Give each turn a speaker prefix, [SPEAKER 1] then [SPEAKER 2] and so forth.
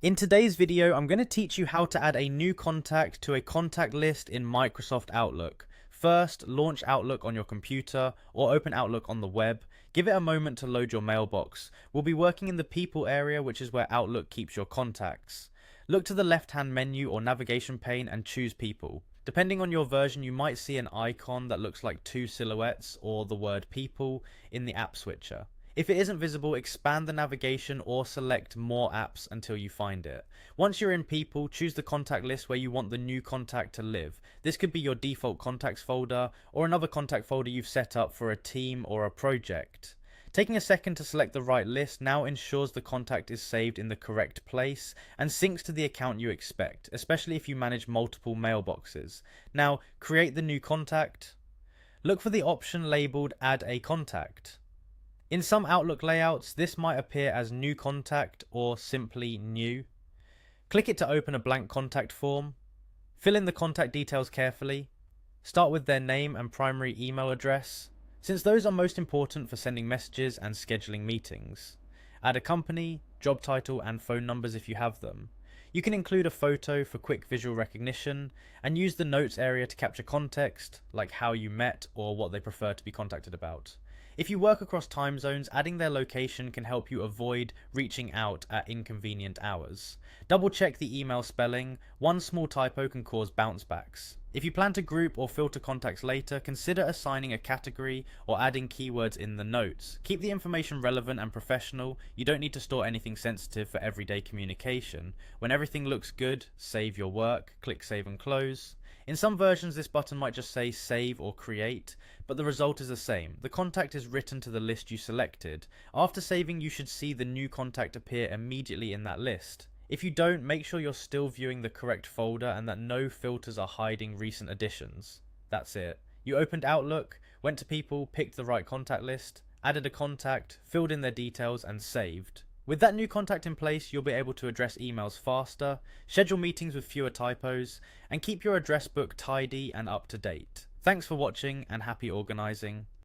[SPEAKER 1] In today's video, I'm going to teach you how to add a new contact to a contact list in Microsoft Outlook. First, launch Outlook on your computer or open Outlook on the web. Give it a moment to load your mailbox. We'll be working in the People area, which is where Outlook keeps your contacts. Look to the left-hand menu or navigation pane and choose People. Depending on your version, you might see an icon that looks like two silhouettes or the word People in the app switcher. If it isn't visible, expand the navigation or select more apps until you find it. Once you're in People, choose the contact list where you want the new contact to live. This could be your default contacts folder or another contact folder you've set up for a team or a project. Taking a second to select the right list now ensures the contact is saved in the correct place and syncs to the account you expect, especially if you manage multiple mailboxes. Now, create the new contact. Look for the option labeled Add a Contact. In some Outlook layouts, this might appear as New Contact or simply New. Click it to open a blank contact form. Fill in the contact details carefully. Start with their name and primary email address, since those are most important for sending messages and scheduling meetings. Add a company, job title, and phone numbers if you have them. You can include a photo for quick visual recognition, and use the notes area to capture context, like how you met or what they prefer to be contacted about. If you work across time zones, adding their location can help you avoid reaching out at inconvenient hours. Double check the email spelling. One small typo can cause bounce backs. If you plan to group or filter contacts later, consider assigning a category or adding keywords in the notes. Keep the information relevant and professional. You don't need to store anything sensitive for everyday communication. When everything looks good, save your work, click save and close. In some versions, this button might just say save or create, but the result is the same. The contact is written to the list you selected. After saving, you should see the new contact appear immediately in that list. If you don't, make sure you're still viewing the correct folder and that no filters are hiding recent additions. That's it. You opened Outlook, went to People, picked the right contact list, added a contact, filled in their details, and saved. With that new contact in place, you'll be able to address emails faster, schedule meetings with fewer typos, and keep your address book tidy and up to date. Thanks for watching and happy organizing.